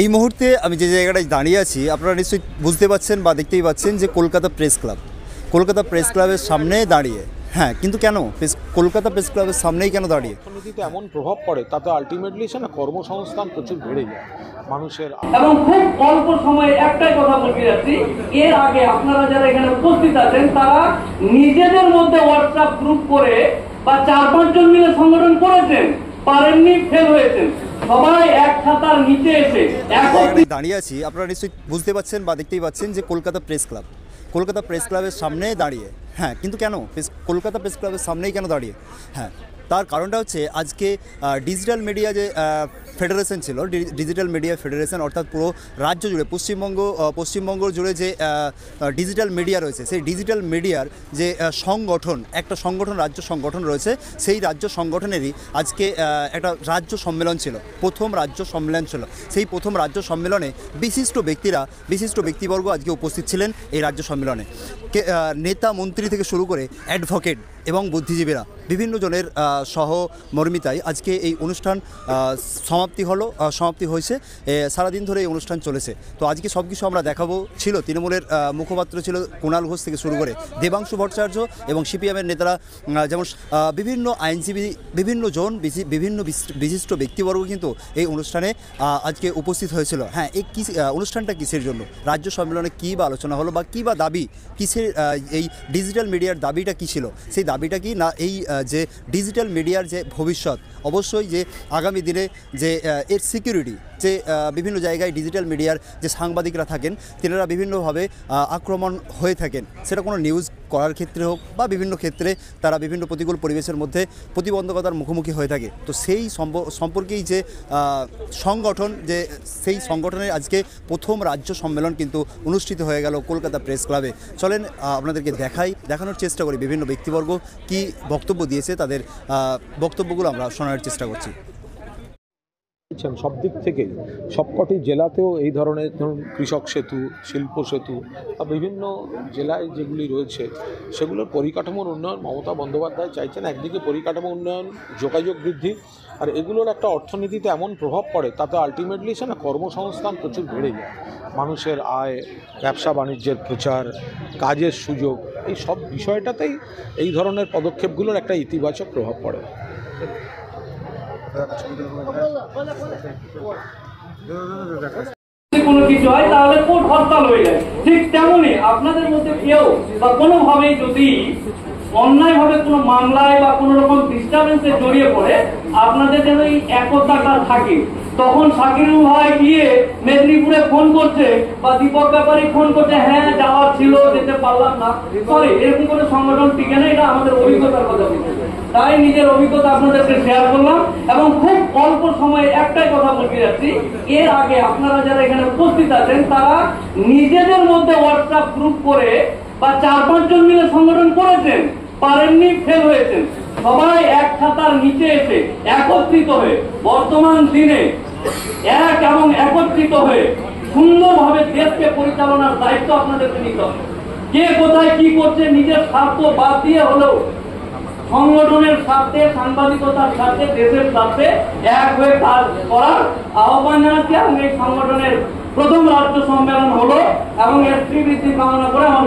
এই মুহূর্তে আমি যে জায়গাটায় দাঁড়িয়ে আছি আপনারা নিশ্চয়ই বুঝতে পারছেন বা দেখতেই পাচ্ছেন যে কলকাতা প্রেস ক্লাবের সামনে দাঁড়িয়ে। হ্যাঁ, কিন্তু কেন কলকাতা প্রেস ক্লাবের সামনেই কেন দাঁড়িয়ে? অর্থনীতিতে এমন প্রভাব পড়ে তাতে আলটিমেটলি সে না কর্মসংস্থান প্রচুর বেড়ে যায় মানুষের। এবং খুব অল্প সময়ে একটাই কথা বলতে যাচ্ছি, এর আগে আপনারা যারা এখানে উপস্থিত আছেন তারা নিজেদের মধ্যে হোয়াটসঅ্যাপ গ্রুপ করে বা 4-5 জন মিলে সংগঠন করেছেন, পারেননি, ফেল হয়েছেন। সবাই এক ছাতার নিচে এসে দাঁড়িয়ে আছি আপনারা নিশ্চয়ই বুঝতে পারছেন বা দেখতেই পাচ্ছেন যে কলকাতা প্রেস ক্লাবের সামনে দাঁড়িয়ে। হ্যাঁ, কিন্তু কেন কলকাতা প্রেস ক্লাবের সামনেই কেন দাঁড়িয়ে? হ্যাঁ, তার কারণটা হচ্ছে আজকে ডিজিটাল মিডিয়া যে ফেডারেশন ছিল, ডিজিটাল মিডিয়া ফেডারেশন অর্থাৎ পুরো রাজ্য জুড়ে পশ্চিমবঙ্গ জুড়ে যে ডিজিটাল মিডিয়া রয়েছে, সেই ডিজিটাল মিডিয়ার যে একটা রাজ্য সংগঠন রয়েছে, সেই রাজ্য সংগঠনেরই আজকে একটা রাজ্য সম্মেলন ছিল, প্রথম রাজ্য সম্মেলন ছিল। সেই প্রথম রাজ্য সম্মেলনে বিশিষ্ট ব্যক্তিবর্গ আজকে উপস্থিত ছিলেন এই রাজ্য সম্মেলনে। নেতা মন্ত্রী থেকে শুরু করে অ্যাডভোকেট এবং বুদ্ধিজীবীরা বিভিন্ন জনের সহমর্মিতায় আজকে এই অনুষ্ঠান সমাপ্তি হয়েছে। সারাদিন ধরে এই অনুষ্ঠান চলেছে। তো আজকে সব কিছু আমরা দেখাবো। ছিল তৃণমূলের মুখপাত্র ছিল কুণাল ঘোষ থেকে শুরু করে দেবাংশু ভট্টাচার্য এবং সিপিএমের নেতারা, যেমন বিভিন্ন আইনজীবী, বিভিন্ন বিশিষ্ট ব্যক্তিবর্গ কিন্তু এই অনুষ্ঠানে আজকে উপস্থিত হয়েছিল। হ্যাঁ, এই অনুষ্ঠানটা কিসের জন্য, রাজ্য সম্মেলনে কী বা আলোচনা হলো বা কী বা দাবি, এই ডিজিটাল মিডিয়ার দাবিটা কী ছিল? সেই দাবিটা কি না, এই যে ডিজিটাল মিডিয়ার যে ভবিষ্যৎ, অবশ্যই যে আগামী দিনে যে এর সিকিউরিটি, যে বিভিন্ন জায়গায় ডিজিটাল মিডিয়ার যে সাংবাদিকরা থাকেন তেনারা বিভিন্নভাবে আক্রমণ হয়ে থাকেন, সেটা কোনো নিউজ করার ক্ষেত্রে হোক বা বিভিন্ন ক্ষেত্রে তারা বিভিন্ন প্রতিকূল পরিবেশের মধ্যে প্রতিবন্ধকতার মুখোমুখি হয়ে থাকে। তো সেই সম্পর্কেই যে সংগঠন, যে সেই সংগঠনের আজকে প্রথম রাজ্য সম্মেলন কিন্তু অনুষ্ঠিত হয়ে গেল কলকাতা প্রেস ক্লাবে। চলেন আপনাদেরকে দেখানোর চেষ্টা করি বিভিন্ন ব্যক্তিবর্গ কি বক্তব্য দিয়েছে, তাদের বক্তব্যগুলো আমরা শোনার চেষ্টা করছি। সব দিক থেকেই সবকটি জেলাতেও এই ধরনের, ধরুন কৃষক সেতু, শিল্প সেতু বা বিভিন্ন জেলায় যেগুলি রয়েছে সেগুলোর পরিকাঠামোর উন্নয়ন মমতা বন্দ্যোপাধ্যায় চাইছেন। একদিকে পরিকাঠামো উন্নয়ন, যোগাযোগ বৃদ্ধি, আর এগুলোর একটা অর্থনীতিতে এমন প্রভাব পড়ে তাতে আলটিমেটলি সে না কর্মসংস্থান প্রচুর বেড়ে যায়, মানুষের আয়, ব্যবসা বাণিজ্যের প্রচার, কাজের সুযোগ, এই সব বিষয়টাতেই এই ধরনের পদক্ষেপগুলোর একটা ইতিবাচক প্রভাব পড়ে। কোনো কিছু হয় তাহলে কোর্ট হরতাল হয়ে যায়। ঠিক তেমনি আপনাদের মধ্যে কেউ বা কোনোভাবেই যদি অন্যায়ভাবে কোনো মামলায় বা কোনো রকম ডিস্টার্বেন্সে জড়িয়ে পড়ে, আপনাদের যেন এই একতাটা থাকে। তখন শাকিরুল ভাই গিয়ে মেদিনীপুরে ফোন করছে বা দীপক ব্যাপারী ফোন করছে, হ্যাঁ যাওয়ার ছিল, যেতে পারলাম না, সরি, এরকম কোনো সংগঠন টিকে না। এটা আমাদের অভিজ্ঞতার কথা বলছে, তাই নিজের অভিজ্ঞতা আপনাদেরকে শেয়ার করলাম। এবং খুব অল্প সময়ে একটাই কথা বলতে যাচ্ছি, এর আগে আপনারা যারা এখানে উপস্থিত আছেন তারা নিজেদের মধ্যে হোয়াটসঅ্যাপ গ্রুপ করে বা 4-5 জন মিলে সংগঠন করেছেন, পারেননি, ফেল হয়েছেন। সবাই এক ছাতার নিচে এসে একত্রিত হয়ে বর্তমান দিনে এক এবং একত্রিত হয়ে সুন্দরভাবে দেশকে পরিচালনার দায়িত্ব আপনাদেরকে নিতে হবে। কে কোথায় কি করছে নিজের স্বার্থ বাদ দিয়ে হলেও সংগঠনের স্বার্থে, সাংবাদিকতার স্বার্থে, দেশের স্বার্থে এক হয়ে কাজ করার আহ্বান জানাচ্ছি। এবং এই সংগঠনের প্রথম রাজ্য সম্মেলন হলো এবং এর শ্রীবৃদ্ধি কামনা করে আমার